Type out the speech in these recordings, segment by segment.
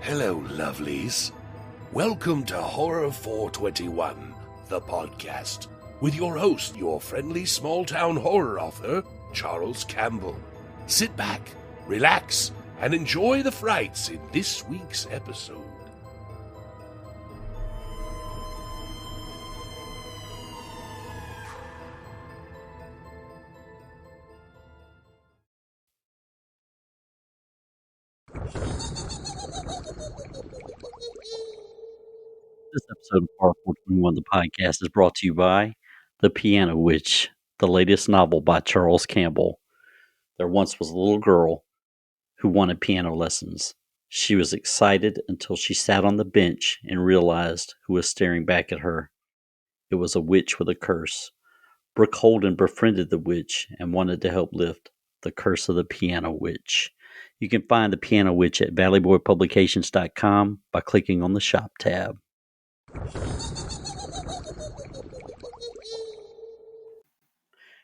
Hello, lovelies. Welcome to Horror 421, the podcast, with your host, your friendly small-town horror author, Charles Campbell. Sit back, relax, and enjoy the frights in this week's episode. This episode of Horror 421, the podcast, is brought to you by The Piano Witch, the latest novel by Charles Campbell. There once was a little girl who wanted piano lessons. She was excited until she sat on the bench and realized who was staring back at her. It was a witch with a curse. Brooke Holden befriended the witch and wanted to help lift the curse of the Piano Witch. You can find The Piano Witch at valleyboypublications.com by clicking on the shop tab.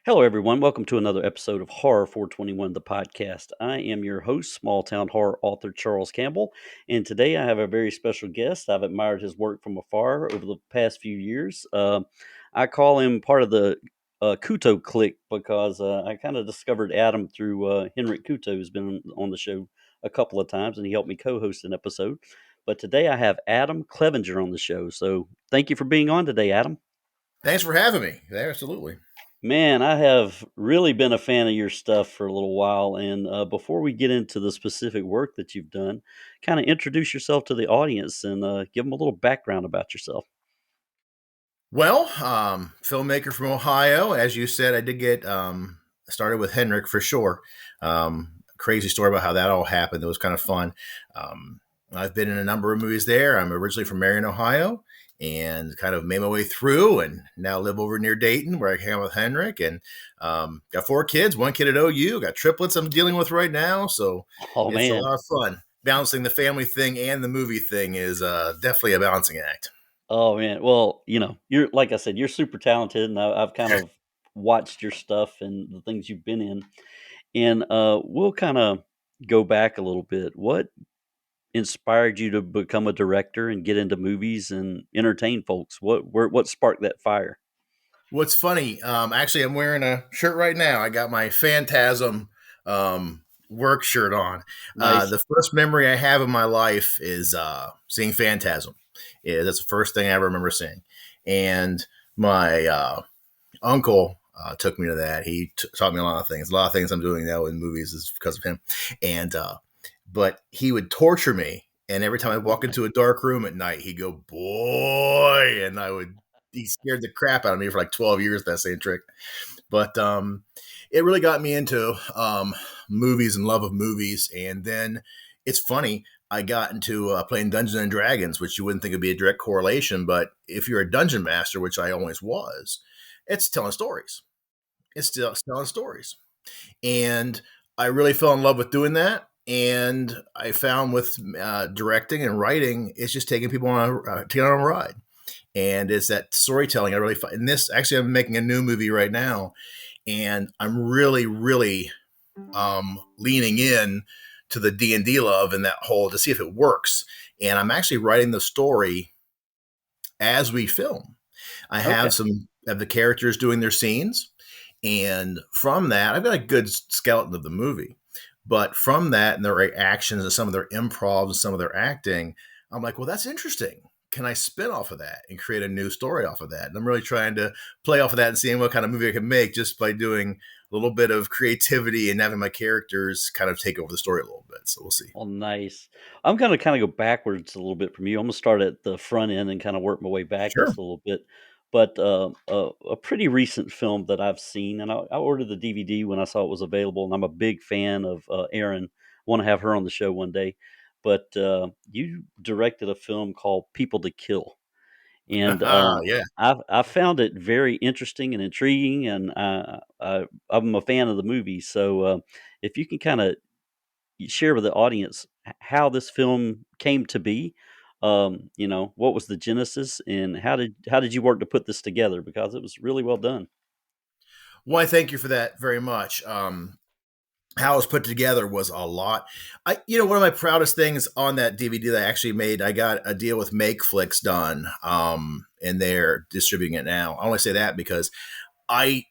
Hello, everyone. Welcome to another episode of Horror 421, the podcast. I am your host, small town horror author Charles Campbell, and today I have a very special guest. I've admired his work from afar over the past few years. I call him part of the Kuto clique because I kind of discovered Adam through Henrik Kuto, who's been on the show a couple of times, and he helped me co-host an episode. But today I have Adam Clevenger on the show. So thank you for being on today, Adam. Thanks for having me. Absolutely. Man, I have really been a fan of your stuff for a little while. And before we get into the specific work that you've done, kind of introduce yourself to the audience and give them a little background about yourself. Well, filmmaker from Ohio. As you said, I did get started with Henrik for sure. Crazy story about how that all happened. It was kind of fun. I've been in a number of movies there. I'm originally from Marion, Ohio, and kind of made my way through and now live over near Dayton where I hang out with Henrik, and got 4 kids, 1 kid at OU, got triplets I'm dealing with right now. So Oh, it's a man. lot of fun. Balancing the family thing and the movie thing is definitely a balancing act. Oh, man. Well, you're, like I said, you're super talented. And I've kind of watched your stuff and the things you've been in. And we'll kind of go back a little bit. What inspired you to become a director and get into movies and entertain folks? What sparked that fire? What's funny, actually, I'm wearing a shirt right now. I got my Phantasm work shirt on. Nice. The first memory I have in my life is seeing Phantasm. Yeah, that's the first thing I ever remember seeing. And my uncle took me to that. He taught me a lot of things. A lot of things I'm doing now in movies is because of him. And but he would torture me. And every time I walk into a dark room at night, he'd go, "Boy," and he scared the crap out of me for like 12 years, that same trick. But it really got me into movies and love of movies. And then it's funny, I got into playing Dungeons and Dragons, which you wouldn't think would be a direct correlation. But if you're a dungeon master, which I always was, it's telling stories. It's still telling stories. And I really fell in love with doing that. And I found with directing and writing, it's just taking people taking on a ride. And it's that storytelling I really find. And this, actually, I'm making a new movie right now, and I'm really, really leaning in to the D&D love and that whole to see if it works. And I'm actually writing the story as we film. I Okay. have some of the characters doing their scenes, and from that, I've got a good skeleton of the movie. But from that and their actions and some of their improv and some of their acting, I'm like, well, that's interesting. Can I spin off of that and create a new story off of that? And I'm really trying to play off of that and seeing what kind of movie I can make just by doing a little bit of creativity and having my characters kind of take over the story a little bit. So we'll see. Oh, nice. I'm gonna kinda go backwards a little bit from you. I'm gonna start at the front end and kinda work my way back Sure. just a little bit. But, a pretty recent film that I've seen, and I ordered the DVD when I saw it was available, and I'm a big fan of, Erin. Wanna have her on the show one day. But, you directed a film called People to Kill, and, Yeah. I found it very interesting and intriguing, and I'm a fan of the movie. So, if you can kinda share with the audience how this film came to be. What was the genesis and how did you work to put this together? Because it was really well done. Well, I thank you for that very much. how it was put together was a lot. One of my proudest things on that DVD that I actually made, I got a deal with MakeFlix done, and they're distributing it now. I only say that because I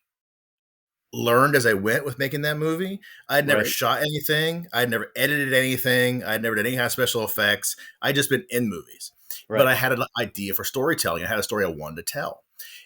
learned as I went with making that movie. I'd never Right. shot anything. I'd never edited anything. I'd never done any kind of special effects. I'd just been in movies. But Right. I had an idea for storytelling. I had a story I wanted to tell.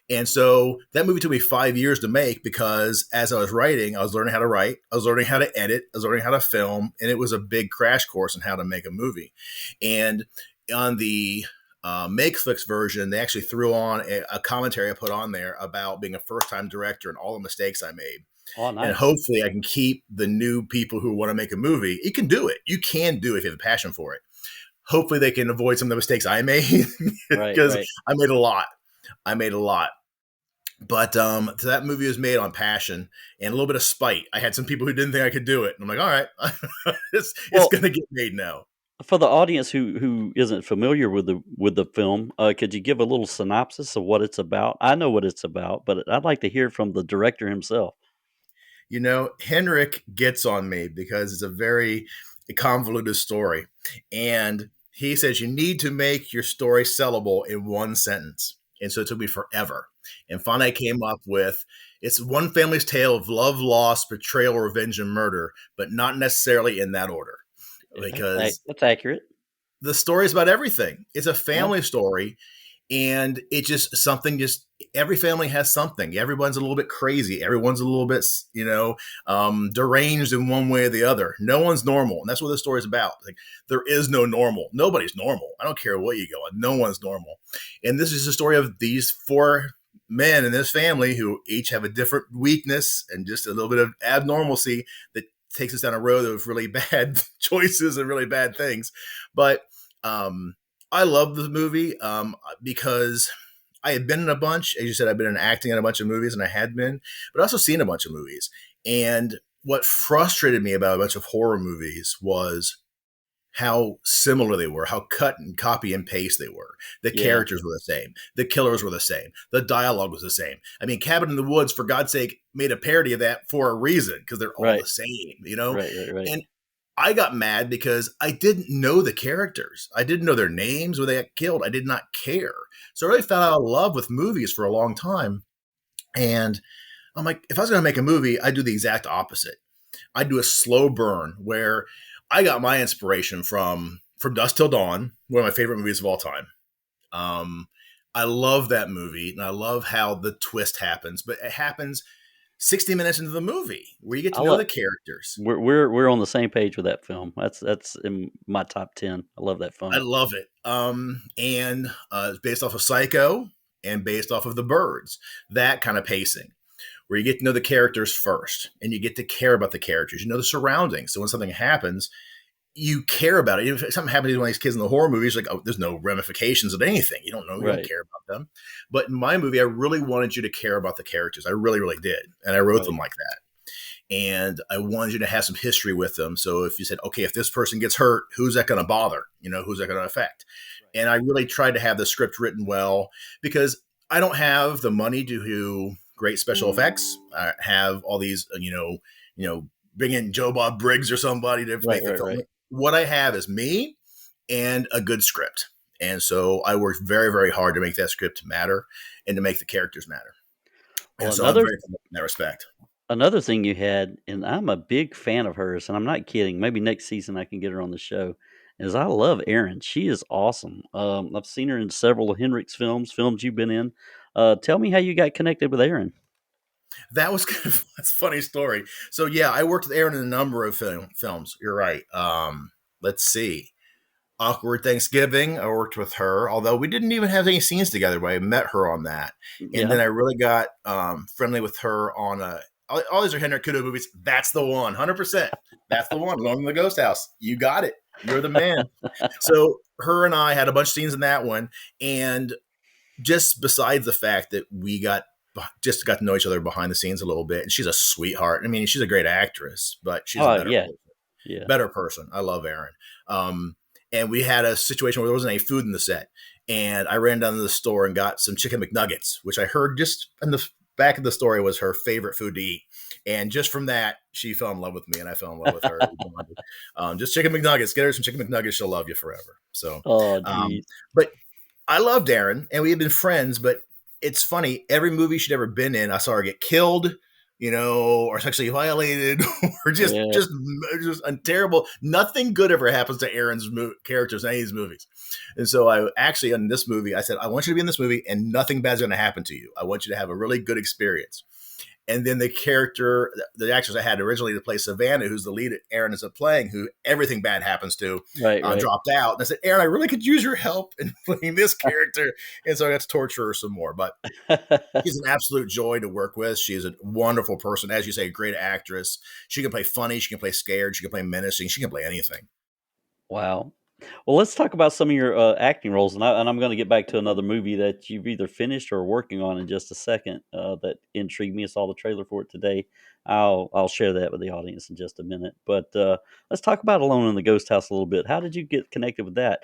And so that movie took me 5 years to make because as I was writing, I was learning how to write, I was learning how to edit, I was learning how to film, and it was a big crash course on how to make a movie. And on the Makeflix version, they actually threw on a commentary I put on there about being a first time director and all the mistakes I made. Oh, And nice. hopefully, I can keep the new people who want to make a movie. You can do it. You can do it if you have a passion for it. Hopefully, they can avoid some of the mistakes I made Right. because Right. I made a lot. I made a lot. But so that movie was made on passion and a little bit of spite. I had some people who didn't think I could do it. And I'm like, all right, it's Well, going to get made now. for the audience who isn't familiar with the film, could you give a little synopsis of what it's about? I know what it's about, but I'd like to hear from the director himself. Henrik gets on me because it's a very convoluted story. And he says, you need to make your story sellable in one sentence. And so it took me forever. And finally, I came up with it's one family's tale of love, loss, betrayal, revenge, and murder, but not necessarily in that order. Yeah, Because that's accurate. the story is about everything. It's a Yeah. family story, and it just something just every family has something. Everyone's a little bit crazy. Everyone's a little bit deranged in one way or the other. No one's normal, and that's what the story is about. Like there is no normal. Nobody's normal. I don't care what you go on. No one's normal, and this is a story of these four men in this family who each have a different weakness and just a little bit of abnormalcy that takes us down a road of really bad choices and really bad things. But I love the movie because I had been in a bunch. As you said, I've been in acting in a bunch of movies, and I had been, but also seen a bunch of movies. And what frustrated me about a bunch of horror movies was how similar they were, how cut and copy and paste they were. The Yeah. characters were the same. The killers were the same. The dialogue was the same. I mean, Cabin in the Woods, for God's sake, made a parody of that for a reason because they're all Right. the same, Right. Right. Right. And I got mad because I didn't know the characters. I didn't know their names when they got killed. I did not care. So I really fell out of love with movies for a long time. And I'm like, if I was going to make a movie, I'd do the exact opposite. I'd do a slow burn where I got my inspiration from Dusk Till Dawn, one of my favorite movies of all time. Um, I love that movie, and I love how the twist happens, but it happens 60 minutes into the movie where you get I to know love. the characters. We're on the same page with that film. That's in my top 10. I love that I film. love it. And it's based off of Psycho and based off of The Birds, that kind of pacing where you get to know the characters first and you get to care about the characters. You know the surroundings. So when something happens, you care about it. If something happens to one of these kids in the horror movies, like, oh, there's no ramifications of anything. You don't know. You don't Right. care about them. But in my movie, I really wanted you to care about the characters. I really, really did. And I wrote Right. them like that. And I wanted you to have some history with them. So if you said, okay, if this person gets hurt, who's that going to bother? Who's that going to affect? Right. And I really tried to have the script written well because I don't have the money to do great special effects. I have all these, bring in Joe Bob Briggs or somebody to Right. make the Right. film. Right. What I have is me and a good script. And so I worked very, very hard to make that script matter and to make the characters matter. Well, And so I'm very in that respect. another thing you had, and I'm a big fan of hers, and I'm not kidding. Maybe next season I can get her on the show. Is I love Erin. She is awesome. I've seen her in several of Henrik's films you've been in. Tell me how you got connected with Erin. That was that's a funny story. So yeah, I worked with Aaron in a number of films. You're right. Let's see. Awkward Thanksgiving. I worked with her, although we didn't even have any scenes together, but I met her on that. And Yeah. then I really got friendly with her on all these are Henrik Kudo movies. That's the one, 100%. That's the one. Going to the Ghost House. You got it. You're the man. So her and I had a bunch of scenes in that one, and just besides the fact that we just got to know each other behind the scenes a little bit, and she's a sweetheart. I mean, she's a great actress, but she's a Oh better yeah. person. Yeah. Better person. I love Erin. And we had a situation where there wasn't any food in the set, and I ran down to the store and got some chicken McNuggets, which I heard just in the back of the story was her favorite food to eat. And just from that, she fell in love with me, and I fell in love with her. Just chicken McNuggets. Get her some chicken McNuggets. She'll love you forever. So, Oh, um, geez. but I loved Erin, and we had been friends. But it's funny. Every movie she'd ever been in, I saw her get killed, or sexually violated, or Yeah. just terrible. Nothing good ever happens to Erin's characters in any of these movies. And so I actually, in this movie, I said, I want you to be in this movie, and nothing bad's going to happen to you. I want you to have a really good experience. And then the character, the actress I had originally to play Savannah, who's the lead Erin is playing, who everything bad happens to, Right. dropped out. And I said, Erin, I really could use your help in playing this character. And so I got to torture her some more. But she's an absolute joy to work with. She's a wonderful person. As you say, a great actress. She can play funny. She can play scared. She can play menacing. She can play anything. Wow. Well, let's talk about some of your acting roles, and I'm going to get back to another movie that you've either finished or are working on in just a second. That intrigued me. I saw the trailer for it today. I'll share that with the audience in just a minute. But let's talk about Alone in the Ghost House a little bit. How did you get connected with that?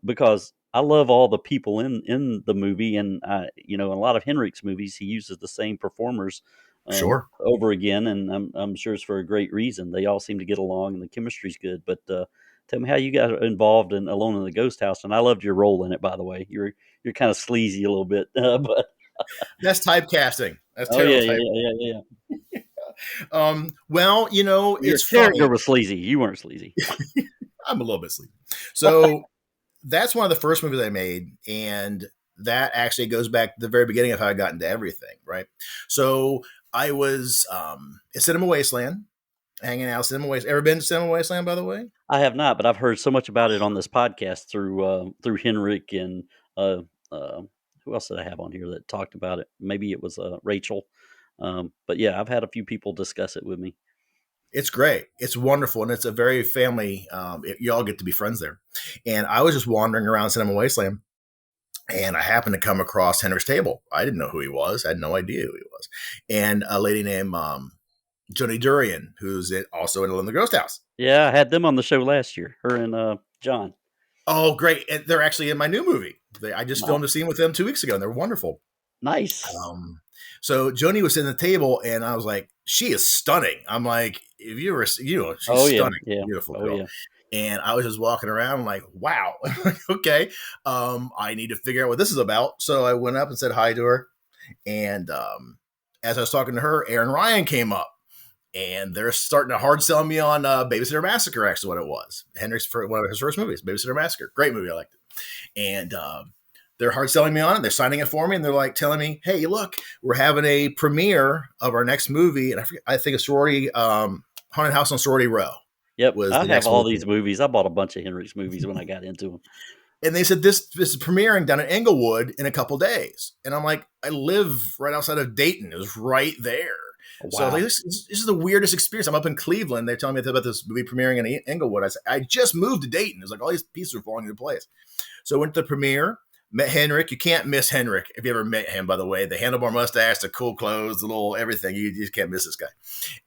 Because I love all the people in the movie, and in a lot of Henrik's movies, he uses the same performers Sure. over again, and I'm sure it's for a great reason. They all seem to get along, and the chemistry's good. But tell me how you got involved in Alone in the Ghost House, and I loved your role in it. By the way, you're kind of sleazy a little bit, but That's typecasting. That's oh yeah, terrible yeah, type. yeah, yeah, yeah. Well, Your it's character funny. was sleazy. You weren't sleazy. I'm a little bit sleepy. So that's one of the first movies I made. And that actually goes back to the very beginning of how I got into everything. Right. So I was at Cinema Wasteland, hanging out. Cinema Wasteland. Ever been to Cinema Wasteland, by the way? I have not, but I've heard so much about it on this podcast through Henrik and uh, uh, who else did I have on here that talked about it? Maybe it was Rachel. But yeah, I've had a few people discuss it with me. It's great. It's wonderful. And it's a very family. You all get to be friends there. And I was just wandering around Cinema Wasteland, and I happened to come across Henrik's table. I didn't know who he was. I had no idea who he was. And a lady named Joni Durian, who's also in the Ghost House. Yeah, I had them on the show last year. Her and John. Oh, great. And they're actually in my new movie. I just Wow. filmed a scene with them 2 weeks ago, and they're wonderful. Nice. So Joni was sitting at the table, and I was like, she is stunning. I'm like, if you ever, she's Oh yeah, stunning, yeah. beautiful Oh girl. yeah. And I was just walking around like, wow, okay. I need to figure out what this is about. So I went up and said hi to her. And as I was talking to her, Aaron Ryan came up. And they're starting to hard sell me on Babysitter Massacre, actually, what it was. Henrik's one of his first movies, Babysitter Massacre. Great movie. I liked it. And they're hard selling me on it. They're signing it for me. And they're like telling me, hey, look, we're having a premiere of our next movie. And I think a sorority, Haunted House on Sorority Row. Yep. Was I the have next all movie. these movies. I bought a bunch of Henrik's movies when I got into them. And they said this is premiering down in Englewood in a couple days. And I'm like, I live right outside of Dayton. It was right there. Wow. So I was like, this is the weirdest experience. I'm up in Cleveland. They're telling me about this movie premiering in Englewood. I said, I just moved to Dayton. It was like all these pieces are falling into place. So I went to the premiere, met Henrik. You can't miss Henrik if you ever met him, by the way. The handlebar mustache, the cool clothes, the little everything. You just can't miss this guy.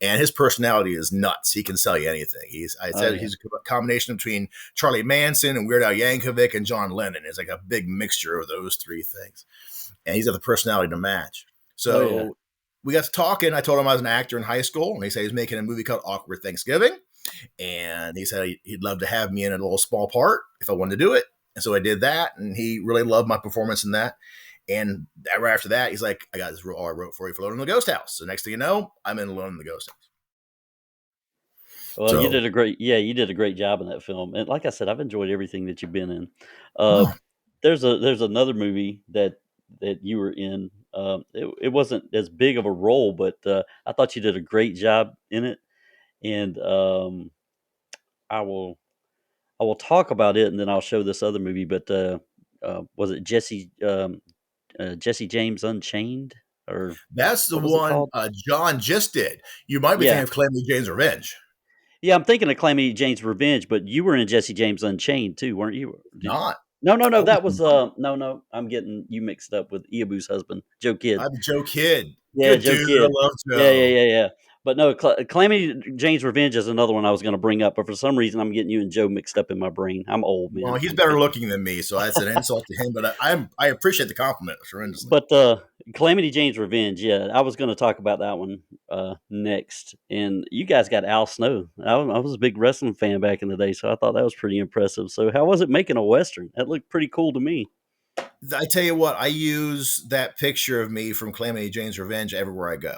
And his personality is nuts. He can sell you anything. He's a combination between Charlie Manson and Weird Al Yankovic and John Lennon. It's like a big mixture of those three things. And he's got the personality to match. So we got to talking. I told him I was an actor in high school, and he said he was making a movie called Awkward Thanksgiving. And he said he'd love to have me in a little small part if I wanted to do it. And so I did that, and he really loved my performance in that. And right after that, he's like, I got this role I wrote for you for Alone in the Ghost House. So next thing you know, I'm in Alone in the Ghost House. Well, you did a great job in that film. And like I said, I've enjoyed everything that you've been in. There's another movie that you were in. It wasn't as big of a role, but I thought you did a great job in it. And I will talk about it, and then I'll show this other movie. But was it Jesse James Unchained, or that's the what was it one called? John just did. You might be Yeah, thinking of Calamity Jane's Revenge. yeah. I'm thinking of Calamity Jane's Revenge, but you were in Jesse James Unchained too, weren't you? Not. No. I was That was no. I'm getting you mixed up with Iabu's husband, Joe Kidd. I'm Joe Kidd. Yeah, Good Joe dude. I Kidd. love Yeah, Joe. yeah. But no, Calamity Jane's Revenge is another one I was going to bring up, but for some reason I'm getting you and Joe mixed up in my brain. I'm old, man. Well, he's better looking than me, so that's an insult to him. But I appreciate the compliment tremendously. But Calamity Jane's Revenge. Yeah, I was going to talk about that one next. And you guys got Al Snow. I was a big wrestling fan back in the day, so I thought that was pretty impressive. So, how was it making a western? That looked pretty cool to me. I tell you what, I use that picture of me from Calamity Jane's Revenge everywhere I go.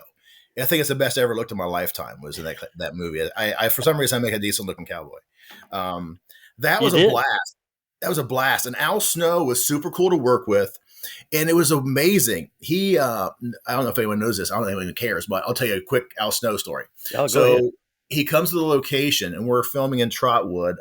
I think it's the best I ever looked in my lifetime was in that movie. I for some reason I make a decent looking cowboy. Um, that You was a did? blast. That was a blast. And Al Snow was super cool to work with. And it was amazing. I don't know if anyone knows this. I don't know if anyone cares, but I'll tell you a quick Al Snow story. Oh, go ahead. So he comes to the location and we're filming in Trotwood.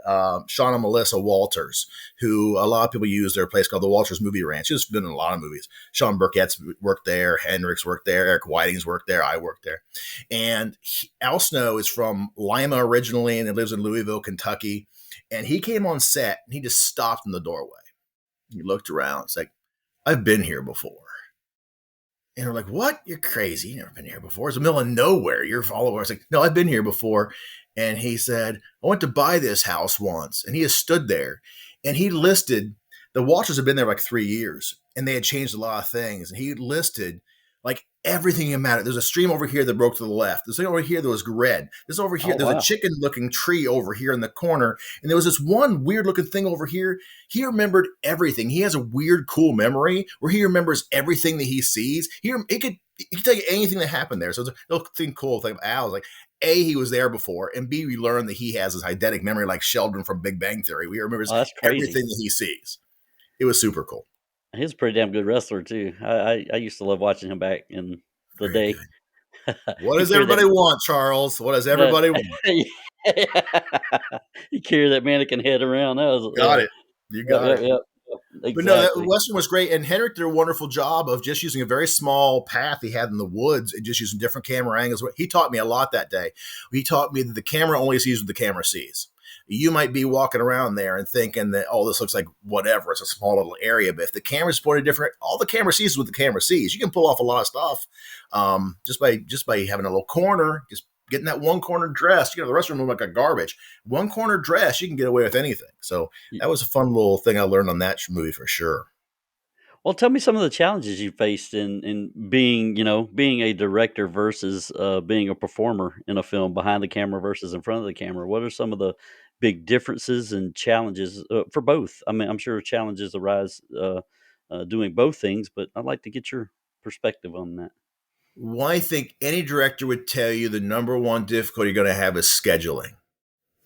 Sean and Melissa Walters, who a lot of people use their place called the Walters Movie Ranch. He's been in a lot of movies. Sean Burkett's worked there. Hendricks worked there. Eric Whiting's worked there. I worked there. And Al Snow is from Lima originally and lives in Louisville, Kentucky. And he came on set and he just stopped in the doorway. He looked around. It's like, I've been here before. And we're like, what? You're crazy. You've never been here before. It's the middle of nowhere. You're all over. I was like, no, I've been here before. And he said, I went to buy this house once. And he has stood there and he listed, the Walters had been there like 3 years and they had changed a lot of things. And he listed like everything that mattered. There's a stream over here that broke to the left. There's thing over here that was red. This over here, Oh, there's wow. a chicken looking tree over here in the corner. And there was this one weird looking thing over here. He remembered everything. He has a weird, cool memory where he remembers everything that he sees. He could tell you anything that happened there. So it's a little thing cool thing about Al is like, A, he was there before, and B, we learned that he has this eidetic memory like Sheldon from Big Bang Theory. We remembers Oh, that's crazy. everything that he sees. It was super cool. He's a pretty damn good wrestler, too. I used to love watching him back in the Very day. good. What He does carried that. everybody want, Charles? What does everybody want? He carried that mannequin head around. That was Got it. You got it. Yep. But no, that Exactly. Western was great. And Henrik did a wonderful job of just using a very small path he had in the woods and just using different camera angles. He taught me a lot that day. He taught me that the camera only sees what the camera sees. You might be walking around there and thinking that, oh, this looks like whatever. It's a small little area. But if the camera's pointed different, all the camera sees is what the camera sees. You can pull off a lot of stuff just by having a little corner, just getting that one corner dressed. The rest of them look like a garbage. One corner dress, you can get away with anything. So that was a fun little thing I learned on that movie for sure. Well, tell me some of the challenges you faced in being, being a director versus being a performer in a film, behind the camera versus in front of the camera. What are some of the big differences and challenges for both? I mean, I'm sure challenges arise doing both things, but I'd like to get your perspective on that. Well, I think any director would tell you the number one difficulty you're going to have is scheduling.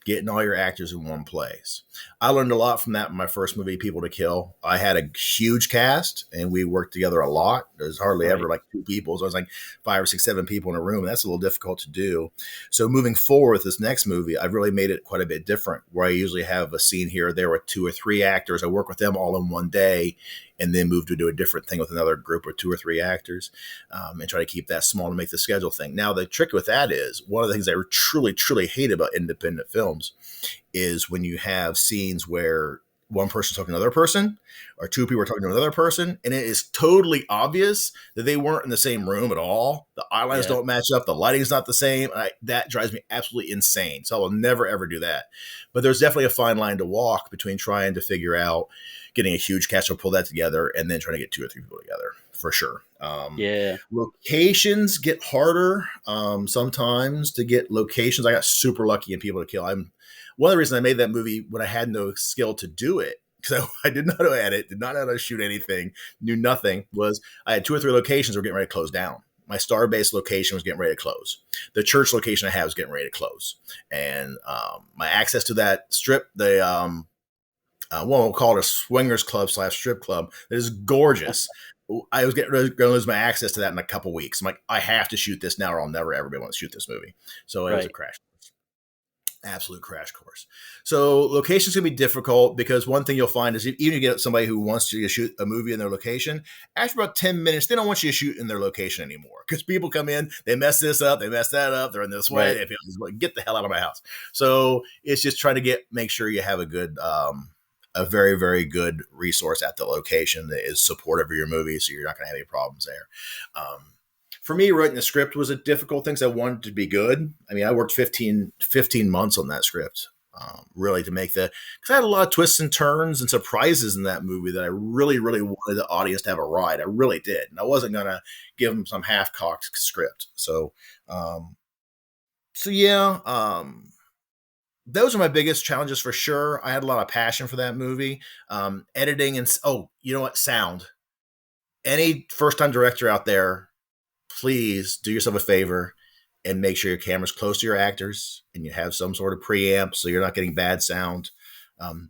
Getting all your actors in one place. I learned a lot from that in my first movie, People to Kill. I had a huge cast and we worked together a lot. There's hardly ever like two people. So it was like 5 or 6, 7 people in a room. And that's a little difficult to do. So moving forward with this next movie, I've really made it quite a bit different where I usually have a scene here or there with 2 or 3 actors. I work with them all in one day and then move to do a different thing with another group of 2 or 3 actors and try to keep that small to make the schedule thing. Now, the trick with that is one of the things I truly, truly hate about independent films is when you have scenes where one person's talking to another person or 2 people are talking to another person, and it is totally obvious that they weren't in the same room at all. The eye lines don't match up. The lighting's not the same. That drives me absolutely insane. So I will never, ever do that. But there's definitely a fine line to walk between trying to figure out getting a huge cast to pull that together and then trying to get 2 or 3 people together for sure. Locations get harder sometimes to get locations. I got super lucky in People to Kill. One of the reasons I made that movie when I had no skill to do it, because I did not know how to edit, did not know how to shoot anything, knew nothing, was I had 2 or 3 locations that were getting ready to close down. My Starbase location was getting ready to close. The church location I had was getting ready to close. And my access to that strip, we'll call it a swingers club / strip club, that is gorgeous. I was going to lose my access to that in a couple weeks. I'm like, I have to shoot this now or I'll never, ever be able to shoot this movie. So it was a crash. Absolute crash course. So location's going to be difficult because one thing you'll find is even if you get somebody who wants you to shoot a movie in their location, after about 10 minutes, they don't want you to shoot in their location anymore because people come in, they mess this up, they mess that up, they're in this way, they feel like, get the hell out of my house. So it's just trying to make sure you have a very, very good resource at the location that is supportive of your movie. So you're not going to have any problems there. For me, writing the script was a difficult thing because I wanted it to be good. I mean, I worked 15 months on that script. really to make because I had a lot of twists and turns and surprises in that movie that I really, really wanted the audience to have a ride. I really did. And I wasn't going to give them some half cocked script. Um, so yeah, those are my biggest challenges for sure. I had a lot of passion for that movie. Editing and, oh, you know what? Sound. Any first time director out there, please do yourself a favor and make sure your camera's close to your actors and you have some sort of preamp so you're not getting bad sound.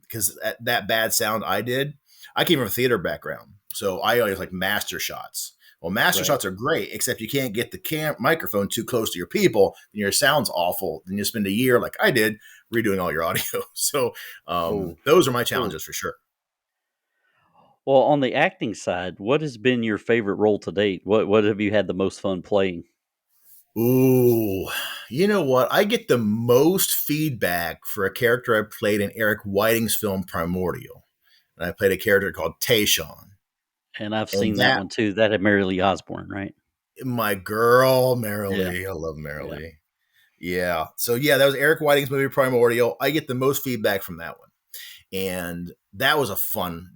Because that bad sound I came from a theater background. So I always like master shots. Well, master Right. shots are great, except you can't get the microphone too close to your people, and your sound's awful. Then you spend a year, like I did, redoing all your audio. So Oh, those are my oh. challenges for sure. Well, on the acting side, what has been your favorite role to date? What have you had the most fun playing? Ooh, you know what? I get the most feedback for a character I played in Eric Whiting's film Primordial. And I played a character called Tayshawn. And I've And seen that that, one too. That had Mary Lee Osborne, right? my girl, Yeah, Marilee. I love yeah, Marilee. Yeah. So, yeah, that was Eric Whiting's movie Primordial. I get the most feedback from that one. And that was a fun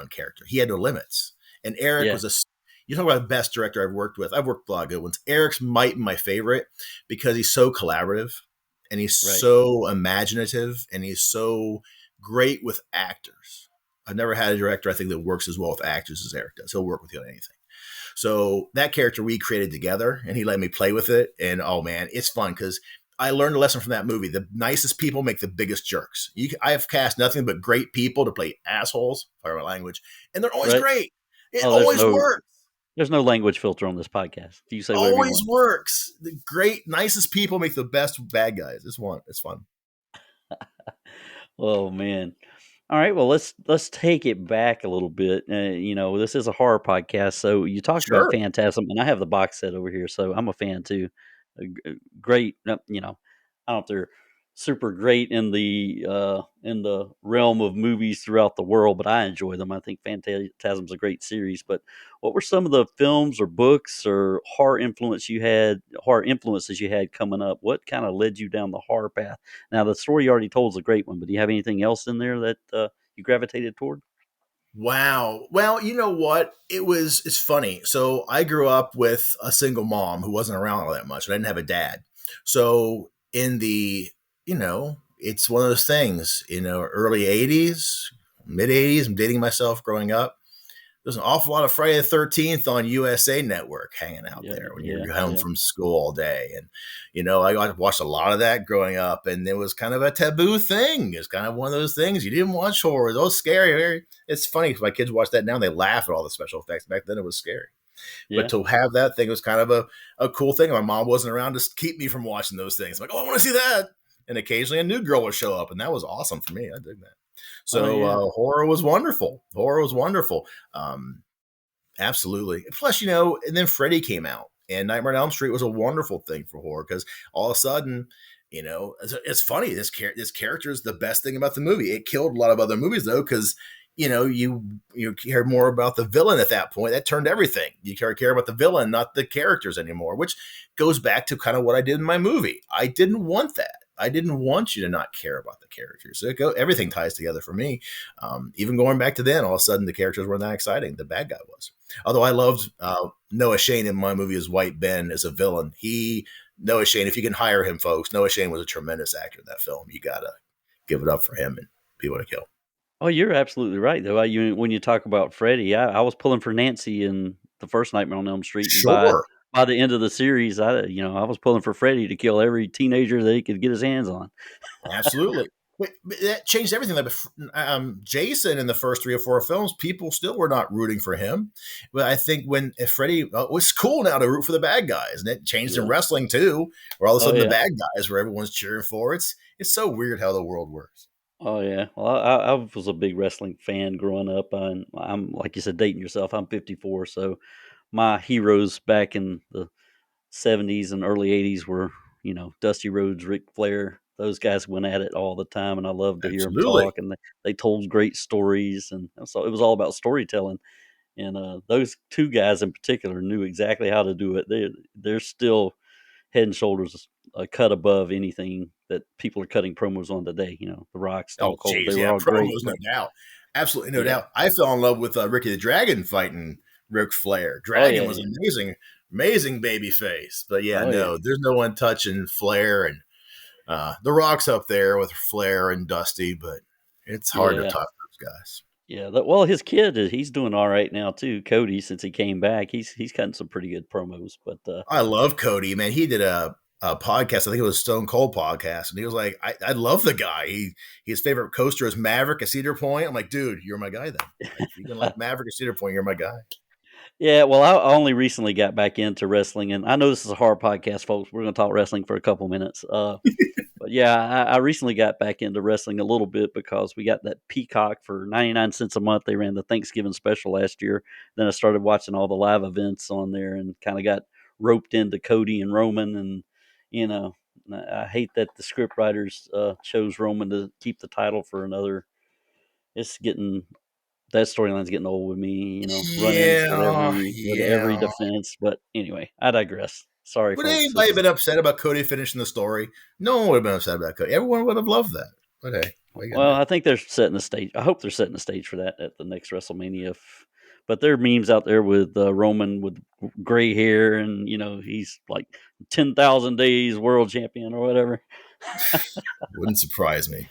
character. He had no limits. And Eric yeah. was you talk about the best director I've worked with. I've worked with a lot of good ones. Eric's might be my favorite because he's so collaborative and he's Right. so imaginative and he's so great with actors. I've never had a director I think that works as well with actors as Eric does. He'll work with you on anything. So that character we created together, and he let me play with it. And oh man, it's fun because I learned a lesson from that movie. The nicest people make the biggest jerks. I have cast nothing but great people to play assholes, fire my language, and they're always Right. great. It Oh, always works. there's no language filter on this podcast. You say whatever you Always want. works. The great, nicest people make the best bad guys. It's fun. Oh man. All right, well let's take it back a little bit. This is a horror podcast, so you talked about Sure. Phantasm, and I have the box set over here, so I'm a fan too. Great, I don't know if they're super great in the realm of movies throughout the world, but I enjoy them. I think Phantasm's a great series. But what were some of the films or books or horror influences you had coming up? What kind of led you down the horror path? Now, the story you already told is a great one, but do you have anything else in there that you gravitated toward? Wow. Well, you know what? It's funny. So I grew up with a single mom who wasn't around all that much. And I didn't have a dad. So it's one of those things, early 80s, mid 80s, I'm dating myself growing up. There's an awful lot of Friday the 13th on USA Network hanging out Yeah, there when yeah, you're home yeah, from school all day. And, I watched a lot of that growing up, and it was kind of a taboo thing. It's kind of one of those things. You didn't watch horror. It was scary. It's funny because my kids watch that now and they laugh at all the special effects. Back then it was scary. But yeah. to have that thing was kind of a cool thing. My mom wasn't around to keep me from watching those things. I'm like, oh, I want to see that. And occasionally a new girl would show up, and that was awesome for me. I dig that. Oh So yeah. horror was wonderful. Horror was wonderful. Absolutely. Plus, and then Freddy came out, and Nightmare on Elm Street was a wonderful thing for horror because all of a sudden, it's funny. This character is the best thing about the movie. It killed a lot of other movies though, because you care more about the villain at that point. That turned everything. You care about the villain, not the characters anymore, which goes back to kind of what I did in my movie. I didn't want that. I didn't want you to not care about the characters. Everything ties together for me. Even going back to then, all of a sudden the characters weren't that exciting. The bad guy was. Although I loved Noah Shane in my movie as White Ben as a villain. Noah Shane, if you can hire him, folks, Noah Shane was a tremendous actor in that film. You gotta give it up for him and people to kill. Oh, you're absolutely right, though. When you talk about Freddy, I was pulling for Nancy in the first Nightmare on Elm Street, and Sure. by the end of the series, I was pulling for Freddy to kill every teenager that he could get his hands on. Absolutely. But that changed everything. Jason in the first 3 or 4 films, people still were not rooting for him. But I think if Freddie, it was cool now to root for the bad guys, and it changed in Yeah. wrestling too, where all of a Oh sudden the yeah. bad guys, where everyone's cheering for. It's so weird how the world works. Oh yeah. Well, I was a big wrestling fan growing up. I'm like you said, dating yourself. I'm 54, so my heroes back in the 70s and early 80s were, Dusty Rhodes, Ric Flair. Those guys went at it all the time, and I loved to hear them Absolutely. talk. And they told great stories, and so it was all about storytelling. And those two guys in particular knew exactly how to do it. They're still head and shoulders a cut above anything that people are cutting promos on today. You know, The Rock, Oh, Stone Cold, they geez, were yeah, all great, promos, no but doubt, absolutely no yeah, doubt. I fell in love with Ricky the Dragon fighting Ric Flair. oh Dragon yeah, was yeah, amazing, amazing baby face. But yeah, oh yeah, no, there's no one touching Flair, and The Rock's up there with Flair and Dusty, but it's hard to yeah. top those guys. Yeah, well, his kid he's doing all right now too. Cody, since he came back, he's cutting some pretty good promos. But I love Cody, man. He did a podcast. I think it was Stone Cold podcast, and he was like, I love the guy. His favorite coaster is Maverick at Cedar Point. I'm like, dude, you're my guy then. If you can like Maverick at Cedar Point, you're my guy. yeah, well, I only recently got back into wrestling, and I know this is a hard podcast, folks. We're going to talk wrestling for a couple minutes. But yeah, I recently got back into wrestling a little bit because we got that Peacock for 99 cents a month. They ran the Thanksgiving special last year. Then I started watching all the live events on there and kind of got roped into Cody and Roman. And, you know, I hate that the script writers chose Roman to keep the title for another. It's getting that storyline's getting old with me, run-ins with every Yeah. defense. But anyway, I digress. Sorry, Would folks. anybody have been upset about Cody finishing the story? No one would have been upset about Cody. Everyone would have loved that. But hey, what are you Well, gonna do? I think they're setting the stage. I hope they're setting the stage for that at the next WrestleMania. But there are memes out there with Roman with gray hair, and he's like 10,000 days world champion or whatever. Wouldn't surprise me.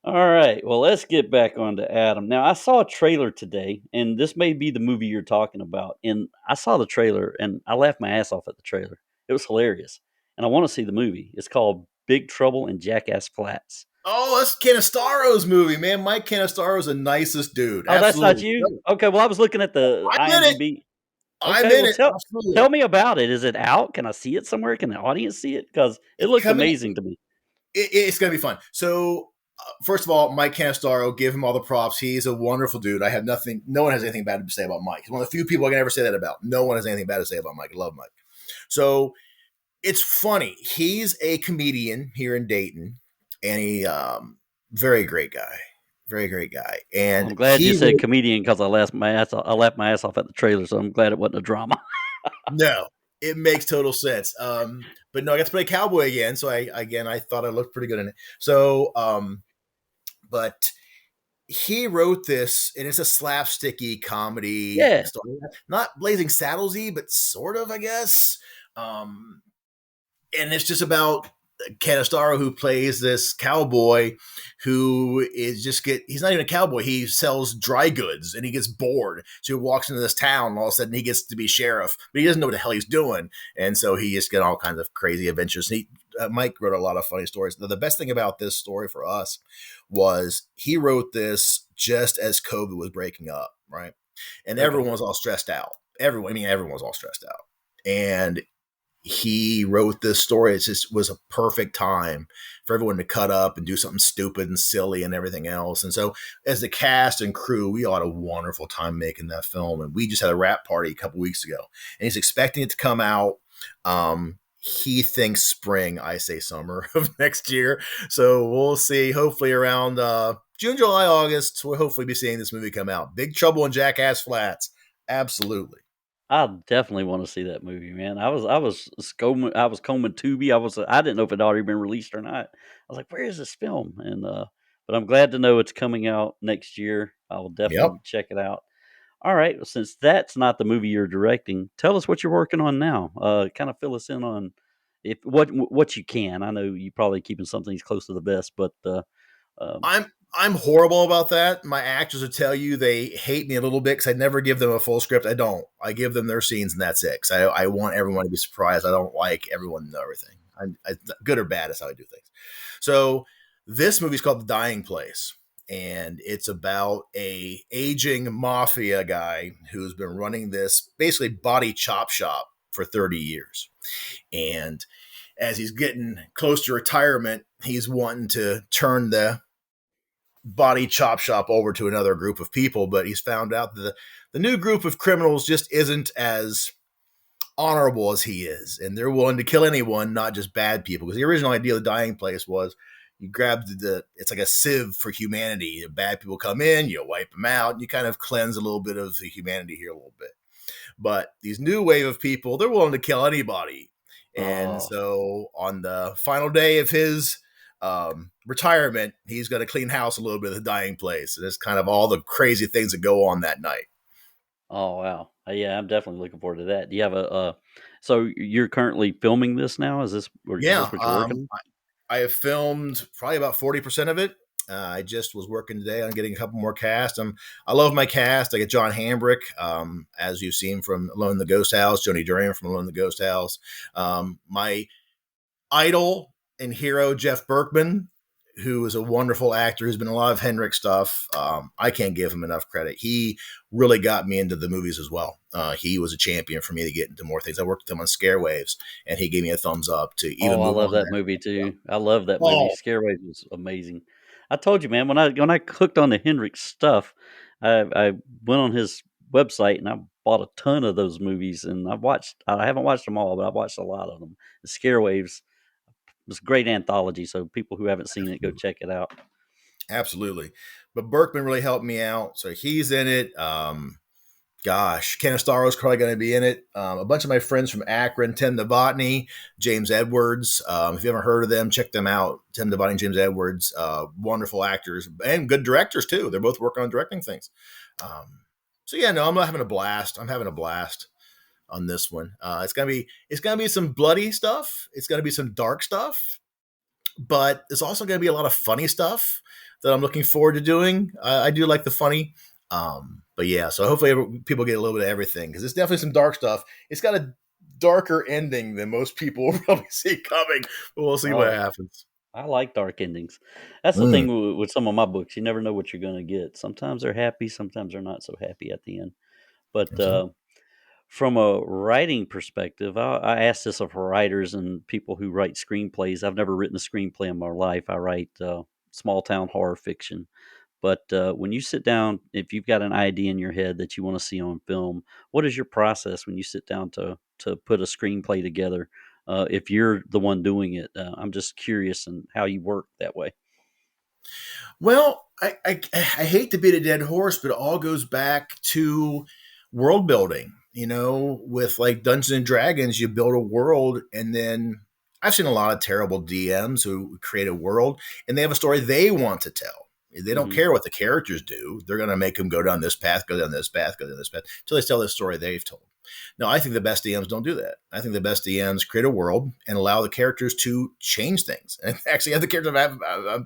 All right, well, let's get back on to Adam. Now, I saw a trailer today, and this may be the movie you're talking about. And I saw the trailer, and I laughed my ass off at the trailer. It was hilarious, and I want to see the movie. It's called Big Trouble in Jackass Flats. Oh, that's Canastaro's movie, man. Mike Canastaro's the nicest dude. Oh, that's not Absolutely. you? No, Okay, well, I was looking at the I'm in it. IMDb. I'm Okay, in well, it. tell Absolutely. me about it. Is it out? Can I see it somewhere? Can the audience see it? Because it It's looked coming. amazing to me. It's going to be fun. So, first of all, Mike Canastaro, give him all the props. He's a wonderful dude. I have nothing, no one has anything bad to say about Mike. He's one of the few people I can ever say that about. No one has anything bad to say about Mike. I love Mike. So, it's funny. He's a comedian here in Dayton, and he, very great guy. Very great guy. Well, And I'm glad you said comedian because I laughed my ass. I laughed my ass off at the trailer, so I'm glad it wasn't a drama. no, it makes total sense. But no, I got to play cowboy again. So I thought I looked pretty good in it. So, but he wrote this, and it's a slapsticky comedy Yeah. story, not Blazing Saddlesy, but sort of, I guess. And it's just about Canastaro, who plays this cowboy who he's not even a cowboy. He sells dry goods and he gets bored. So he walks into this town and all of a sudden he gets to be sheriff, but he doesn't know what the hell he's doing. And so he just get all kinds of crazy adventures. Mike wrote a lot of funny stories. The best thing about this story for us was he wrote this just as COVID was breaking up, right? And everyone was all stressed out. Everyone was all stressed out. And he wrote this story. It just was a perfect time for everyone to cut up and do something stupid and silly and everything else. And so as the cast and crew, we all had a wonderful time making that film. And we just had a wrap party a couple weeks ago, and he's expecting it to come out. He thinks spring, I say summer of next year. So we'll see. Hopefully around June, July, August, we'll hopefully be seeing this movie come out. Big Trouble in Jackass Flats. Absolutely. I definitely want to see that movie, man. I was combing Tubi. I didn't know if it had already been released or not. I was like, where is this film? And but I'm glad to know it's coming out next year. I will Yep. definitely check it out. All right, well, since that's not the movie you're directing, tell us what you're working on now. Kind of fill us in on if what you can. I know you probably keeping some things close to the vest, but um, I'm horrible about that. My actors will tell you they hate me a little bit because I never give them a full script. I don't. I give them their scenes and that's it. Because I want everyone to be surprised. I don't like everyone to know everything. Good or bad is how I do things. So this movie's called The Dying Place, and it's about a aging mafia guy who's been running this basically body chop shop for 30 years. And as he's getting close to retirement, he's wanting to turn the body chop shop over to another group of people, but he's found out that the new group of criminals just isn't as honorable as he is, and they're willing to kill anyone, not just bad people. Because the original idea of The Dying Place was you grab it's like a sieve for humanity. The bad people come in, you wipe them out, and you kind of cleanse a little bit of the humanity here a little bit. But these new wave of people, they're willing to kill anybody. And Oh, so on the final day of his retirement, he's going to clean house a little bit of the dying place. And it's kind of all the crazy things that go on that night. oh wow. Yeah, I'm definitely looking forward to that. Do you have so you're currently filming this now? Is Yeah, this what you're working on? I have filmed probably about 40% of it. I just was working today on getting a couple more cast. I love my cast. I get John Hambrick, as you've seen from Alone in the Ghost House, Joni Durian from Alone in the Ghost House. My idol and hero, Jeff Berkman, who is a wonderful actor who's been in a lot of Hendrix stuff. I can't give him enough credit. He really got me into the movies as well. He was a champion for me to get into more things. I worked with him on Scare Waves, and he gave me a thumbs up to even Oh, I move love on that there. movie too. I love that movie. Oh, Scareways was amazing. I told you, man, when I hooked on the Hendrix stuff, I went on his website and I bought a ton of those movies, and I haven't watched them all, but I've watched a lot of them. The Scarewaves was a great anthology, so people who haven't seen it, go check it out. absolutely. But Berkman really helped me out. So he's in it. Gosh, Ken Astaro's probably going to be in it. A bunch of my friends from Akron, Tim Novotny, James Edwards. If you haven't heard of them, check them out. Tim Novotny, James Edwards, wonderful actors and good directors too. They're both working on directing things. So yeah, no, I'm having a blast. I'm having a blast on this one. It's gonna be some bloody stuff. It's gonna be some dark stuff, but it's also gonna be a lot of funny stuff that I'm looking forward to doing. I do like the funny. But yeah, so hopefully people get a little bit of everything because it's definitely some dark stuff. It's got a darker ending than most people will probably see coming, but we'll see what Oh, happens. I like dark endings. That's the Mm, thing with some of my books. You never know what you're going to get. Sometimes they're happy, sometimes they're not so happy at the end. But absolutely. from a writing perspective, I ask this of writers and people who write screenplays. I've never written a screenplay in my life. I write small town horror fiction. But when you sit down, if you've got an idea in your head that you want to see on film, what is your process when you sit down to put a screenplay together? If you're the one doing it, I'm just curious and how you work that way. Well, I hate to beat a dead horse, but it all goes back to world building. With like Dungeons and Dragons, you build a world, and then I've seen a lot of terrible DMs who create a world and they have a story they want to tell. They don't Hmm. care what the characters do. They're going to make them go down this path, go down this path, go down this path, until they tell the story they've told. No, I think the best DMs don't do that. I think the best DMs create a world and allow the characters to change things and actually have the characters have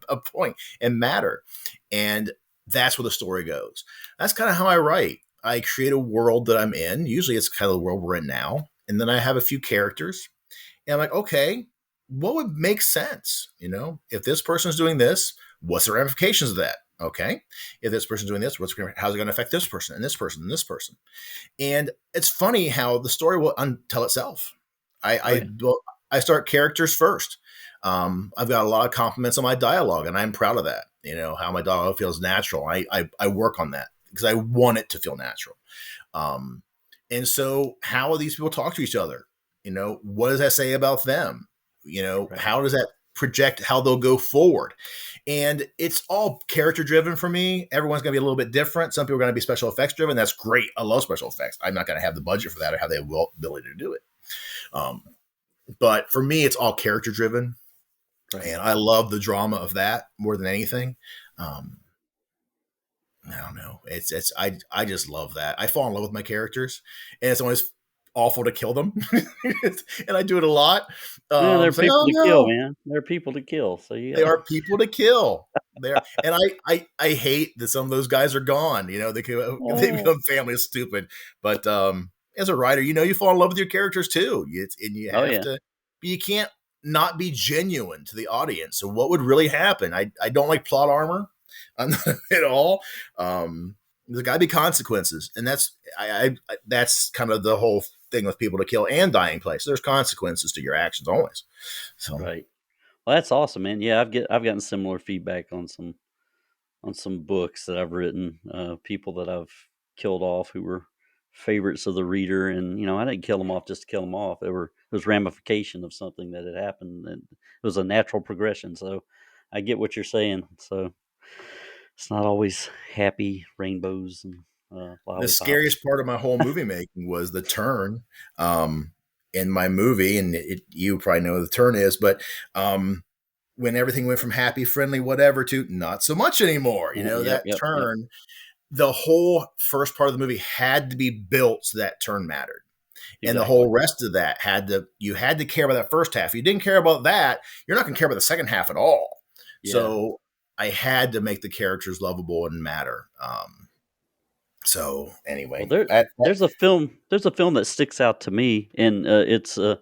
a point and matter. And that's where the story goes. That's kind of how I write. I create a world that I'm in. Usually it's kind of the world we're in now. And then I have a few characters. And I'm like, okay, what would make sense? If this person's doing this, what's the ramifications of that? Okay. If this person's doing this, how's it going to affect this person and this person and this person? And it's funny how the story will tell itself. I Oh yeah, I, well, I start characters first. I've got a lot of compliments on my dialogue, and I'm proud of that. How my dialogue feels natural. I work on that because I want it to feel natural. Um, and so, how do these people talk to each other? What does that say about them? right. How does that project how they'll go forward? And it's all character driven for me. Everyone's going to be a little bit different. Some people are going to be special effects driven. That's great. I love special effects. I'm not going to have the budget for that or have the ability to do it. Um, but for me, it's all character driven, Right. and I love the drama of that more than anything. Um, I don't know. I just love that. I fall in love with my characters, and it's always awful to kill them, and I do it a lot. Yeah, they're It's like, people oh to kill, no, man. They're people to kill. So you they got are people to kill. There, and I hate that some of those guys are gone. They oh, become family stupid. But as a writer, you fall in love with your characters too. And you oh have yeah, to. But you can't not be genuine to the audience. So what would really happen? I don't like plot armor at all. There's got to be consequences, and that's kind of the whole thing with people to kill and dying place. There's consequences to your actions always. So. right. Well, that's awesome, man. Yeah, I've gotten similar feedback on some books that I've written. People that I've killed off who were favorites of the reader, and I didn't kill them off just to kill them off. It was ramification of something that had happened, and it was a natural progression. So I get what you're saying. So it's not always happy rainbows and The lollipops. scariest part of my whole movie making was the turn. Um, in my movie, and you probably know what the turn is, but when everything went from happy, friendly, whatever to not so much anymore, Yep, that yep, yep. turn, the whole first part of the movie had to be built so that turn mattered. And the Exactly. whole rest of that you had to care about that first half. If you didn't care about that, you're not going to care about the second half at all. Yeah. So I had to make the characters lovable and matter. So Well, anyway, there's a film that sticks out to me, and it's it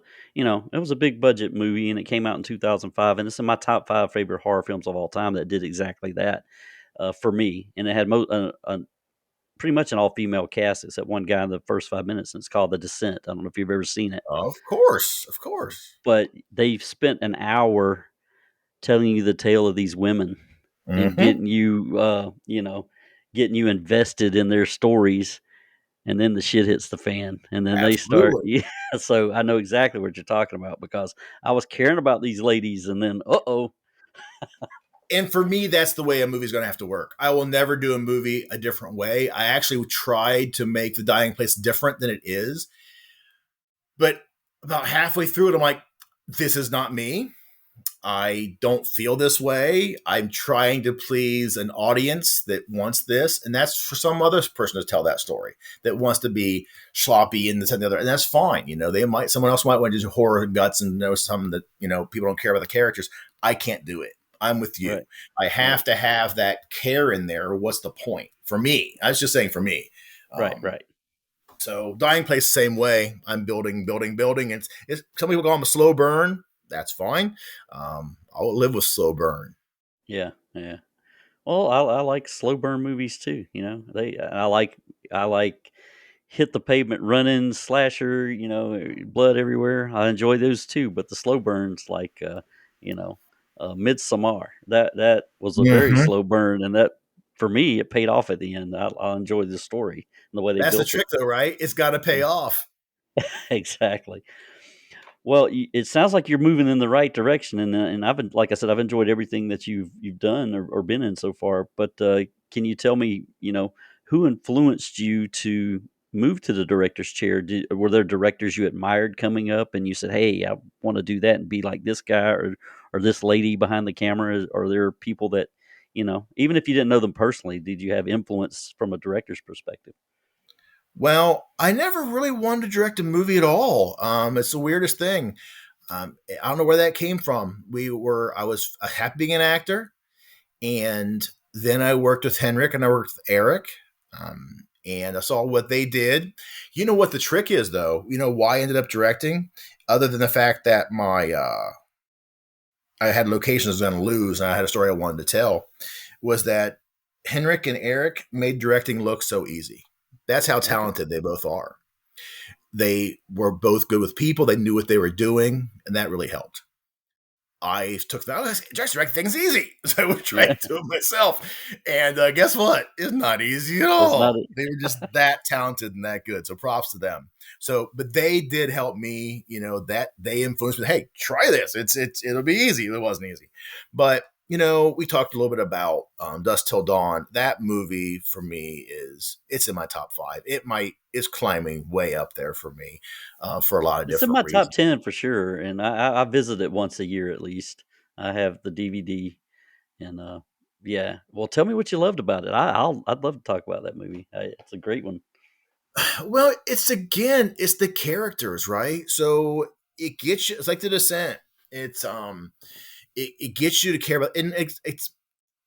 was a big budget movie, and it came out in 2005, and it's in my top 5 favorite horror films of all time that did exactly that for me, and it had pretty much an all female cast except one guy in the first 5 minutes, and it's called The Descent. I don't know if you've ever seen it, of course. but they've spent an hour telling you the tale of these women and Mm-hmm. getting you invested in their stories, and then the shit hits the fan, and then they start. Absolutely. Yeah, so I know exactly what you're talking about because I was caring about these ladies, and then And for me, that's the way a movie's going to have to work. I will never do a movie a different way. I actually tried to make The Dying Place different than it is. But about halfway through it, I'm like, this is not me. I don't feel this way. I'm trying to please an audience that wants this. And that's for some other person to tell that story that wants to be sloppy and this and the other. And that's fine. Someone else might want to do horror and guts and know something that, people don't care about the characters. I can't do it. I'm with you. right, I have right, to have that care in there. What's the point for me? I was just saying for me. right, Um, right. so Dying Place, same way. I'm building, building, building. Some people call them a slow burn. That's fine. I'll live with slow burn. Yeah, yeah. Well, I like slow burn movies too. I like hit the pavement running slasher. Blood everywhere. I enjoy those too. But the slow burns, like you know, Midsommar, that was a very Mm-hmm. slow burn, and that for me it paid off at the end. I enjoyed the story and the way they That's the built it. trick, though, right? It's got to pay off. Exactly. Well, it sounds like you're moving in the right direction, and I've been, like I said, I've enjoyed everything that you've done or been in so far. But can you tell me, who influenced you to move to the director's chair? Were there directors you admired coming up, and you said, "Hey, I want to do that and be like this guy or this lady behind the camera"? Are there people that, even if you didn't know them personally, did you have influence from a director's perspective? Well, I never really wanted to direct a movie at all. It's the weirdest thing. I don't know where that came from. I was happy being an actor, and then I worked with Henrik and I worked with Eric, and I saw what they did. You know what the trick is, though. You know why I ended up directing, other than the fact that I had locations I was going to lose, and I had a story I wanted to tell, was that Henrik and Eric made directing look so easy. That's how Okay. talented they both are. They were both good with people. They knew what they were doing, and that really helped. I took that. Just direct things easy. So I would try Yeah, to do it myself. And guess what? It's not easy at it's not. all. They were just that talented and that good. So props to them. So, but they did help me, that they influenced me. Hey, try this. It'll be easy. It wasn't easy. But, we talked a little bit about Dust Till Dawn. That movie for me it's in my top 5. It's climbing way up there for me for a lot of It's in different my top reasons. 10 for sure, and I visit it once a year at least. I have the DVD, and yeah. Well, tell me what you loved about it. I'd love to talk about that movie. It's a great one. Well, it's the characters, right? So it gets you. It's like The Descent. It gets you to care about, and it's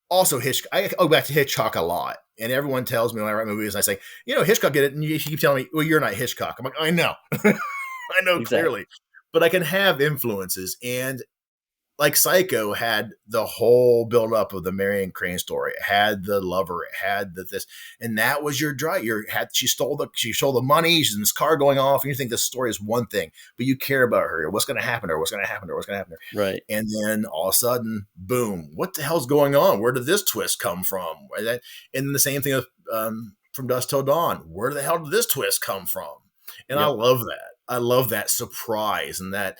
also Hitchcock. I go back to Hitchcock a lot, and everyone tells me when I write movies, and I say, Hitchcock did it, and you keep telling me, well, you're not Hitchcock. I'm like, I know, I know Exactly. clearly, but I can have influences, and like Psycho had the whole build up of the Marion Crane story. It had the lover. It had this, and that was your drive. She stole the money. She's in this car going off, and you think this story is one thing, but you care about her. What's going to happen to her? What's going to happen to her? What's going to happen to her? Right. And then all of a sudden, boom! What the hell's going on? Where did this twist come from? And then the same thing with From Dusk Till Dawn. Where the hell did this twist come from? And I Yep. love that. I love that surprise and that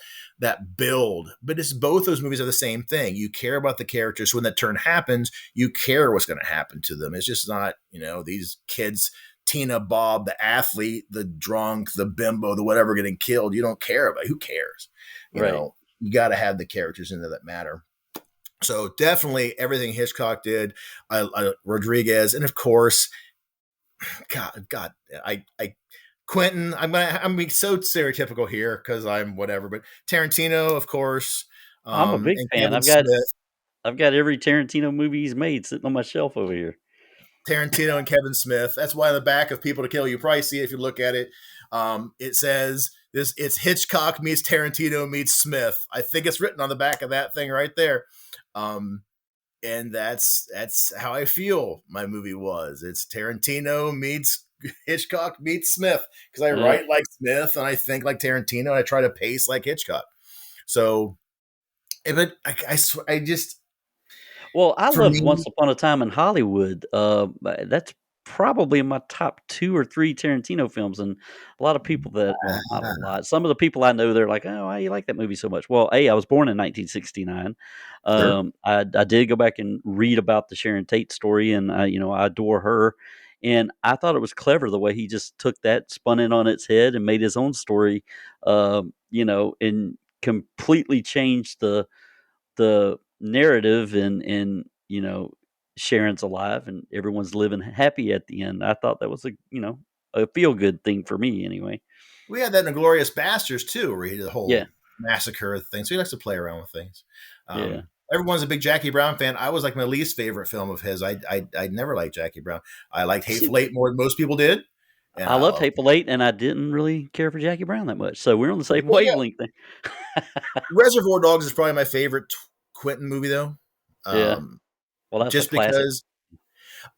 build. But it's both those movies are the same thing. You care about the characters. So when that turn happens, you care what's going to happen to them. It's just not, these kids Tina, Bob, the athlete, the drunk, the bimbo, the whatever getting killed. You don't care about it. Who cares? You Right. know, you got to have the characters in there that matter. So definitely everything Hitchcock did, Rodriguez, and of course, God, Quentin. I'm being so stereotypical here because I'm whatever, but Tarantino, of course, I'm a big and fan. Kevin Smith. I've got every Tarantino movie he's made sitting on my shelf over here. Tarantino and Kevin Smith. That's why on the back of People to Kill, you probably see it if you look at it. It says this: it's Hitchcock meets Tarantino meets Smith. I think it's written on the back of that thing right there. And that's how I feel my movie was. It's Tarantino meets Hitchcock meets Smith because I write like Smith and I think like Tarantino and I try to pace like Hitchcock. So, but I just Well, I for loved me, Once Upon a Time in Hollywood. That's probably in my top 2 or 3 Tarantino films, and a lot of people that well, not a lot. Some of the people I know, they're like, "Oh, why you like that movie so much?" Well, I was born in 1969. sure. I did go back and read about the Sharon Tate story, and I adore her. And I thought it was clever the way he just took that, spun it on its head, and made his own story. And completely changed the narrative, and Sharon's alive and everyone's living happy at the end. I thought that was a feel good thing for me anyway. We had that in Inglorious Bastards too, where he did the Yeah, whole massacre thing. So he likes to play around with things. yeah. Everyone's a big Jackie Brown fan. I was like my least favorite film of his. I never liked Jackie Brown. I liked See, Hateful Eight more than most people did, and I I loved love. Hateful Eight, and I didn't really care for Jackie Brown that much, so we're on the same Well, yeah, wavelength there. Reservoir Dogs is probably my favorite Quentin movie though, Yeah, well, that's a just classic. because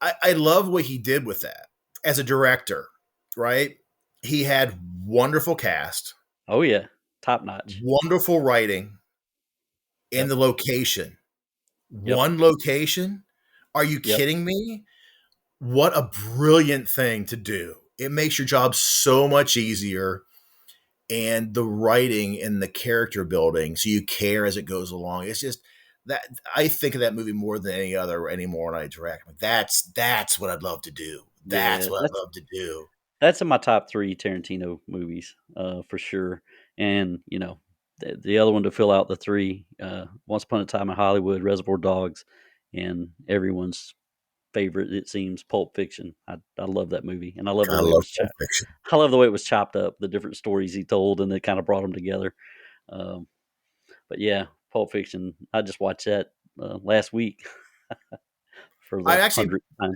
I love what he did with that as a director. Right, he had wonderful cast, Oh yeah, top notch. wonderful writing, in Yep, the location. yep, One location? Are you yep. kidding me? What a brilliant thing to do. It makes your job so much easier and the writing and the character building so you care as it goes along. It's just that I think of that movie more than any other anymore when I direct. Like, that's what I'd love to do. That's Yeah, what I'd that's love to do. That's in my top 3 Tarantino movies, for sure, and, the other one to fill out the 3, Once Upon a Time in Hollywood, Reservoir Dogs, and everyone's favorite, it seems, Pulp Fiction. I love that movie, and I love the I way it love was Pulp Fiction. I love the way it was chopped up, the different stories he told, and it kinda brought them together. Um, but yeah, Pulp Fiction, I just watched that, last week for I the actually 100th time.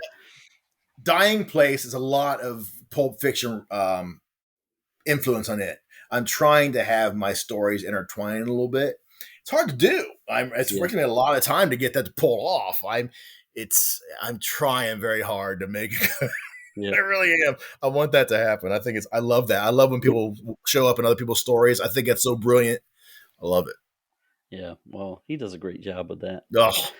Dying Place is a lot of Pulp Fiction influence on it. I'm trying to have my stories intertwined a little bit. It's hard to do. It's Yeah, taking me a lot of time to get that to pull off. I'm trying very hard to make it. I yep. really am. I want that to happen. I love that. I love when people show up in other people's stories. I think it's so brilliant. I love it. Yeah, well, he does a great job with that. Oh,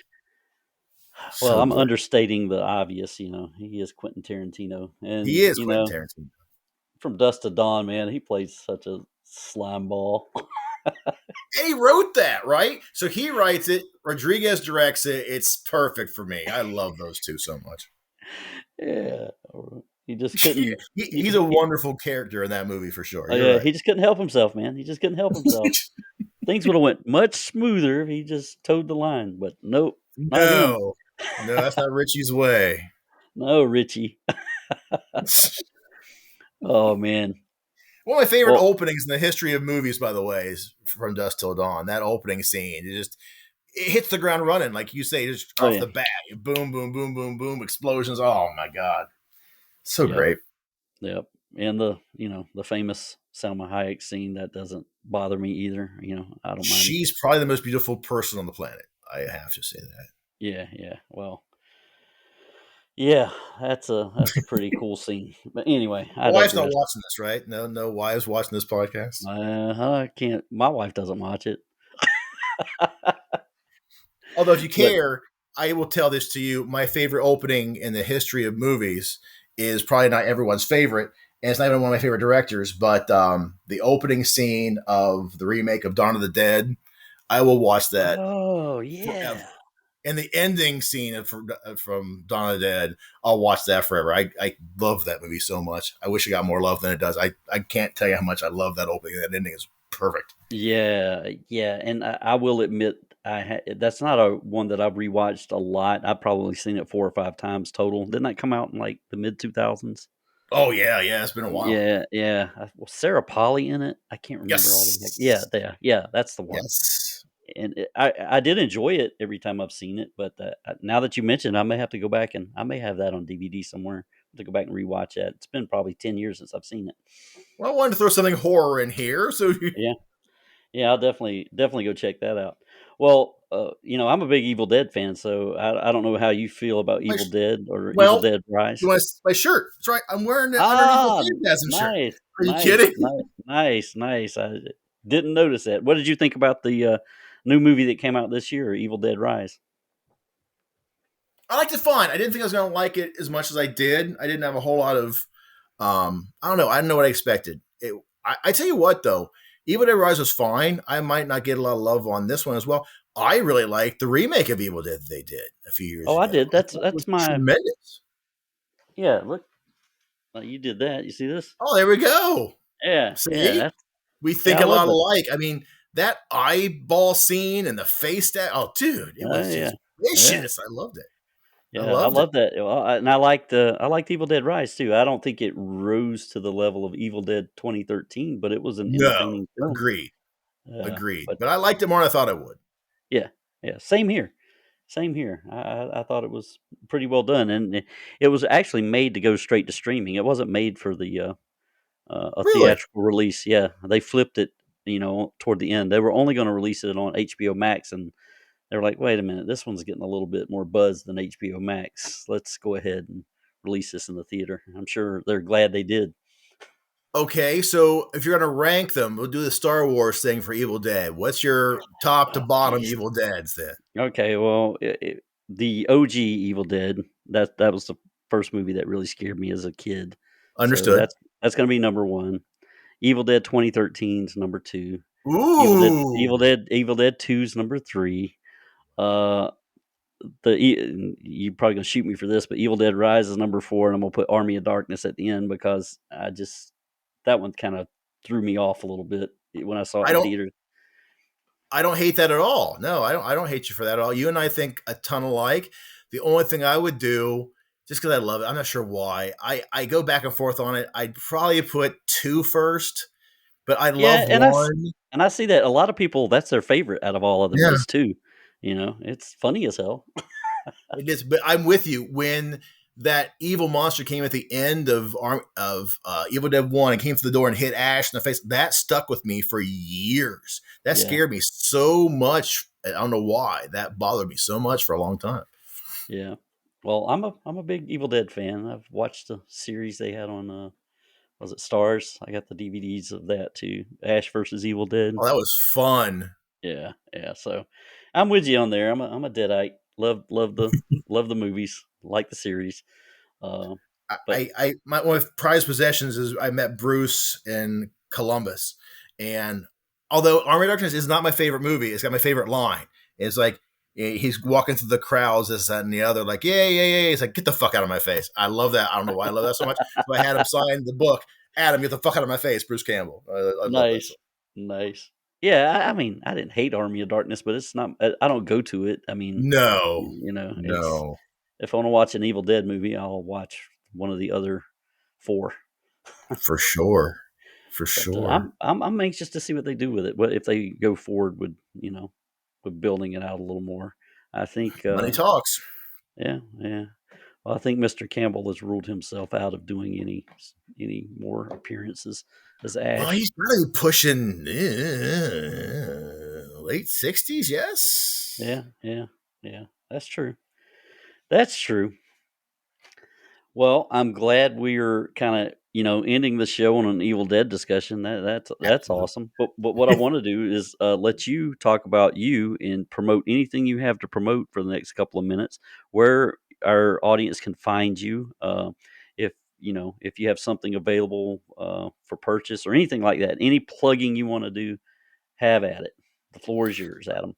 Well, so I'm good. understating the obvious, he is Quentin Tarantino. He And, is Quentin Tarantino. from Dust to Dawn, man, he plays such a slime ball. And he wrote that, right? So he writes it. Rodriguez directs it. It's perfect for me. I love those two so much. Yeah. He just couldn't He's a wonderful character in that movie for sure. oh You're yeah, right. he just couldn't help himself, man. He just couldn't help himself. Things would have went much smoother if he just towed the line, but nope, not him. No, no, that's not Richie's way. No, Richie. Oh man. One of my favorite Well, openings in the history of movies, by the way, is From Dusk Till Dawn. That opening scene, it hits the ground running, like you say, just oh off yeah. the bat. Boom, boom, boom, boom, boom, explosions. Oh my god, so Yep. great. Yep. And the famous Salma Hayek scene, that doesn't bother me either. I don't mind. She's probably the most beautiful person on the planet. I have to say that. Yeah, yeah. Well, yeah, that's a pretty cool scene. But anyway, I Wife's not digress. watching this, right? No, no wives watching this podcast. I can't. My wife doesn't watch it, Although, if you but care, I will tell this to you. My favorite opening in the history of movies is probably not everyone's favorite, and it's not even one of my favorite directors, but the opening scene of the remake of Dawn of the Dead. I will watch that oh forever. yeah, And the ending scene from Dawn of the Dead, I'll watch that forever. I love that movie so much. I wish it got more love than it does. I can't tell you how much I love that opening. That ending is perfect. Yeah, yeah, and I will admit that's not a one that I've rewatched a lot. I've probably seen it 4 or 5 times total. Didn't that come out in like the mid 2000s? Oh yeah, yeah. It's been a while. Yeah, yeah. Was Sarah Polly in it? I can't remember all the yeah, Yes, yeah, that's the one. yes. And I did enjoy it every time I've seen it, but now that you mentioned, I may have to go back and I may have that on DVD somewhere to go back and rewatch that. It's been probably 10 years since I've seen it. Well, I wanted to throw something horror in here, so Yeah. Yeah, I'll definitely go check that out. Well, I'm a big Evil Dead fan, so I don't know how you feel about my Evil Dead or Evil well, Dead Rise. you want my shirt? That's right. I'm wearing it underneath the Ah, Phantasm shirt. nice, Are you nice, kidding? nice. I didn't notice that. What did you think about the new movie that came out this year, Evil Dead Rise? I liked it fine. I didn't think I was going to like it as much as I did. I didn't have a whole lot of, I don't know. I didn't know what I expected. I tell you what, though, Evil Dead Rise was fine. I might not get a lot of love on this one as well. I really liked the remake of Evil Dead that they did a few years Oh, I ago. did. I thought it was That's my tremendous. yeah. Look, you did that. You see this? Oh, there we go. Yeah, yeah. See, we Yeah. think I a love lot that. alike. I mean, that eyeball scene and the face that, oh, dude, it was Yeah, just yeah. vicious. I loved it. I Yeah, I loved it. love that. Well, and I liked Evil Dead Rise too. I don't think it rose to the level of Evil Dead 2013, but it was an No, entertaining film. agreed. Uh, Agreed. but But I liked it more than I thought I would. yeah, yeah, same here. Same here. I thought it was pretty well done, and it was actually made to go straight to streaming. It wasn't made for the a Really? theatrical release. Yeah, they flipped it. Toward the end, they were only going to release it on HBO Max, and they were like, "Wait a minute, this one's getting a little bit more buzz than HBO Max. Let's go ahead and release this in the theater." I'm sure they're glad they did. Okay, so if you're going to rank them, we'll do the Star Wars thing for Evil Dead. What's your top to Oh, bottom jeez. Evil Deads then? Okay, well, the OG Evil Dead, that was the first movie that really scared me as a kid. So Understood. that's going to be number 1. Evil Dead 2013 is number 2. Ooh. Evil Dead 2 is number 3. Uh you're probably gonna shoot me for this, but Evil Dead Rise is number 4, and I'm gonna put Army of Darkness at the end because that one kind of threw me off a little bit when I saw it I in don't theater. I don't hate that at all. No, I don't hate you for that at all. You and I think a ton alike. The only thing I would do, just because I love it, I'm not sure why. I go back and forth on it. I'd probably put 2 first, but I Yeah, love 1. and I see that a lot of people that's their favorite out of all of them Yeah. is 2. It's funny as hell. It is, but I'm with you. When that evil monster came at the end of Evil Dead 1 and came through the door and hit Ash in the face, that stuck with me for years. That Yeah, scared me so much. I don't know why. That bothered me so much for a long time. yeah. Well, I'm a big Evil Dead fan. I've watched the series they had on was it Stars? I got the DVDs of that too. Ash versus Evil Dead. Oh, that was fun. Yeah, yeah. So I'm with you on there. I'm a Deadite. Love the movies. Like the series. Uh, but My one of my prized possessions is I met Bruce in Columbus, and although Army of Darkness is not my favorite movie, it's got my favorite line. It's like he's walking through the crowds, this, that, and the other, like yeah, yeah, yeah. He's like, get the fuck out of my face. I love that. I don't know why I love that so much. So I had him sign the book. Adam, get the fuck out of my face, Bruce Campbell. I love that. nice, nice. Yeah, I mean, I didn't hate Army of Darkness, but it's not. I don't go to it. I mean, No, it's no, if I want to watch an Evil Dead movie, I'll watch one of the other 4. for sure, for But sure. I'm anxious to see what they do with it. What if they go forward with with building it out a little more? I think. Money talks. Yeah, yeah. Well, I think Mr. Campbell has ruled himself out of doing any more appearances as Well, Ash. he's really pushing late 60s, yes. Yeah, yeah, yeah. That's true. That's true. Well, I'm glad we're kind of ending the show on an Evil Dead discussion. That's Absolutely. awesome. But what I want to do is let you talk about you and promote anything you have to promote for the next couple of minutes. Where our audience can find you, if if you have something available for purchase or anything like that. Any plugging you want to do, have at it. The floor is yours, Adam.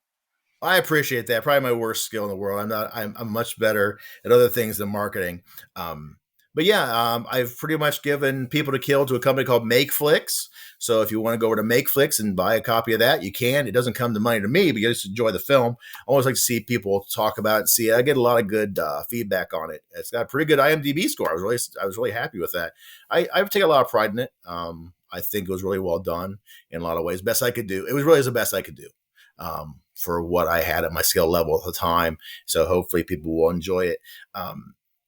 I appreciate that. Probably my worst skill in the world. I'm not. I'm much better at other things than marketing. Um, but yeah, I've pretty much given People to Kill to a company called MakeFlix. So if you want to go over to MakeFlix and buy a copy of that, you can. It doesn't come to money to me, but you just enjoy the film. I always like to see people talk about it and see it. I get a lot of good feedback on it. It's got a pretty good IMDb score. I was really happy with that. I take a lot of pride in it. I think it was really well done in a lot of ways. Best I could do. It was really the best I could do. For what I had at my skill level at the time. So hopefully people will enjoy it.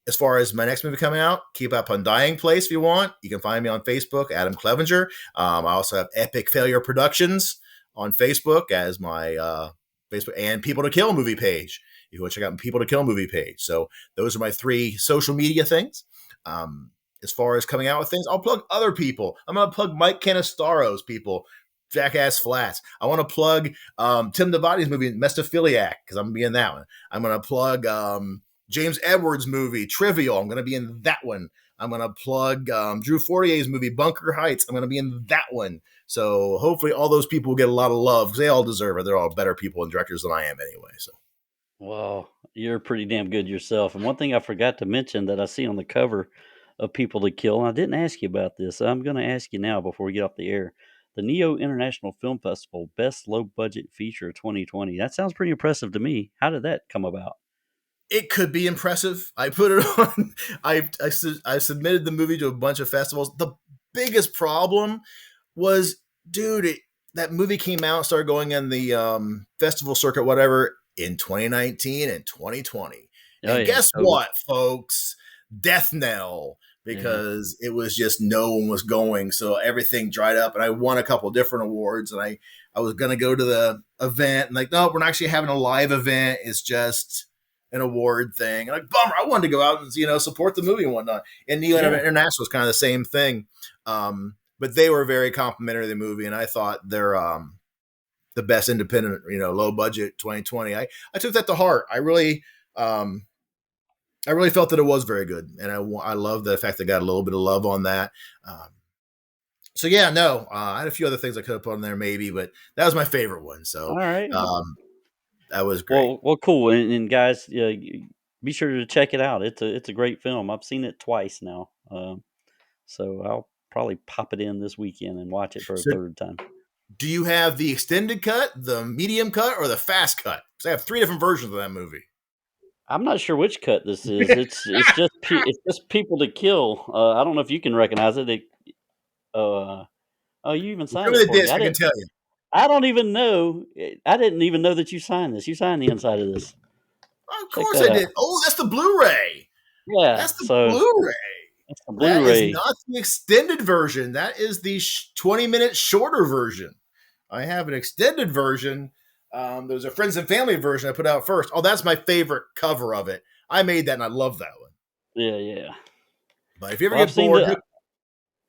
As far as my next movie coming out, keep up on Dying Place if you want. You can find me on Facebook, Adam Clevenger. I also have Epic Failure Productions on Facebook as my Facebook and People to Kill movie page. You can check out People to Kill movie page. So those are my 3 social media things. As far as coming out with things, I'll plug other people. I'm going to plug Mike Canistaro's people. Jackass Flats. I want to plug Tim Devotti's movie Mestophiliac because I'm going to be in that one. I'm going to plug James Edwards' movie Trivial. I'm going to be in that one. I'm going to plug Drew Fortier's movie Bunker Heights. I'm going to be in that one. So hopefully all those people will get a lot of love because they all deserve it. They're all better people and directors than I am anyway. So. Well, you're pretty damn good yourself. And one thing I forgot to mention that I see on the cover of People to Kill, and I didn't ask you about this. I'm going to ask you now before we get off the air. The Neo International Film Festival Best Low Budget Feature 2020. That sounds pretty impressive to me. How did that come about? It could be impressive. I put it on. I submitted the movie to a bunch of festivals. The biggest problem was, dude, that movie came out, started going on the festival circuit, whatever, in 2019 and 2020. Oh, And yeah, guess totally. what, folks? Death knell, because it was just no one was going. So everything dried up. And I won a couple different awards. And I was going to go to the event and no, we're not actually having a live event. It's just an award thing. And bummer. I wanted to go out and, support the movie and whatnot. And Neo International was kind of the same thing. But they were very complimentary of the movie. And I thought they're the best independent, low budget 2020. I took that to heart. I really felt that it was very good. And I love the fact they got a little bit of love on that. So yeah, no, I had a few other things I could have put on there maybe, but that was my favorite one. So, all right. That was great. Well, cool. And guys, be sure to check it out. It's a great film. I've seen it twice now. So I'll probably pop it in this weekend and watch it for a third time. Do you have the extended cut, the medium cut, or the fast cut? Because I have 3 different versions of that movie. I'm not sure which cut this is. It's just People to Kill. I don't know if you can recognize it. Oh, you even signed it for me. I can tell you. I don't even know. I didn't even know that you signed this. You signed the inside of this. Of course I did. Oh, that's the Blu-ray. Yeah, that's the Blu-ray. That's the Blu-ray. That is not the extended version. That is the 20-minute shorter version. I have an extended version. There's a friends and family version I put out first. Oh, that's my favorite cover of it. I made that and I love that one. Yeah. But if you ever get bored,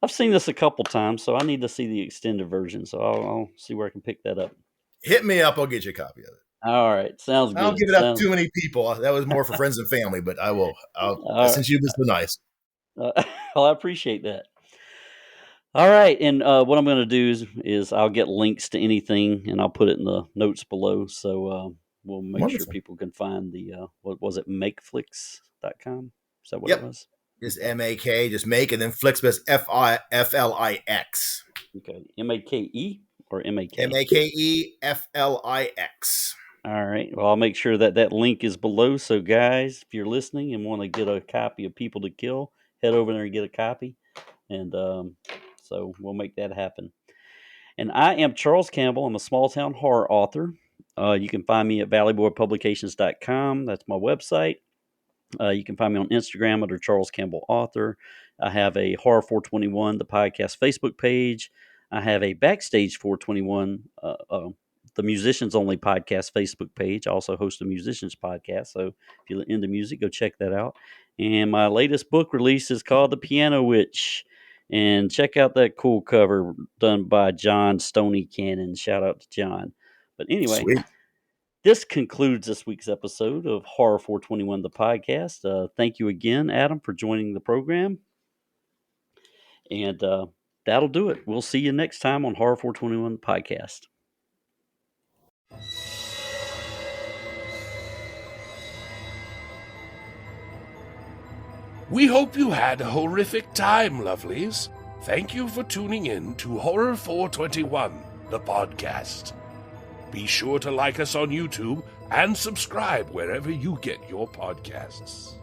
I've seen this a couple times, so I need to see the extended version. So I'll see where I can pick that up. Hit me up. I'll get you a copy of it. All right. Sounds good. I don't give it up to too many people. That was more for friends and family, but I will. Since you've been so nice. Well, I appreciate that. All right. And what I'm going to do is I'll get links to anything and I'll put it in the notes below. So we'll make sure people can find the, what was it, makeflix.com? Is that what it was? Just M-A-K, just make, and then Flix, F-L-I-X. Okay. M-A-K-E or M-A-K? M-A-K-E-F-L-I-X. All right. Well, I'll make sure that link is below. So, guys, if you're listening and want to get a copy of People to Kill, head over there and get a copy. And so we'll make that happen. And I am Charles Campbell. I'm a small town horror author. You can find me at valleyboypublications.com. That's my website. You can find me on Instagram under Charles Campbell Author. I have a Horror 421, the podcast Facebook page. I have a Backstage 421, the Musicians Only podcast Facebook page. I also host a musicians podcast. So if you're into music, go check that out. And my latest book release is called The Piano Witch. And check out that cool cover done by John Stoney Cannon. Shout out to John. But anyway. Sweet. This concludes this week's episode of Horror 421, the podcast. Thank you again, Adam, for joining the program. And that'll do it. We'll see you next time on Horror 421, the podcast. We hope you had a horrific time, lovelies. Thank you for tuning in to Horror 421, the podcast. Be sure to like us on YouTube and subscribe wherever you get your podcasts.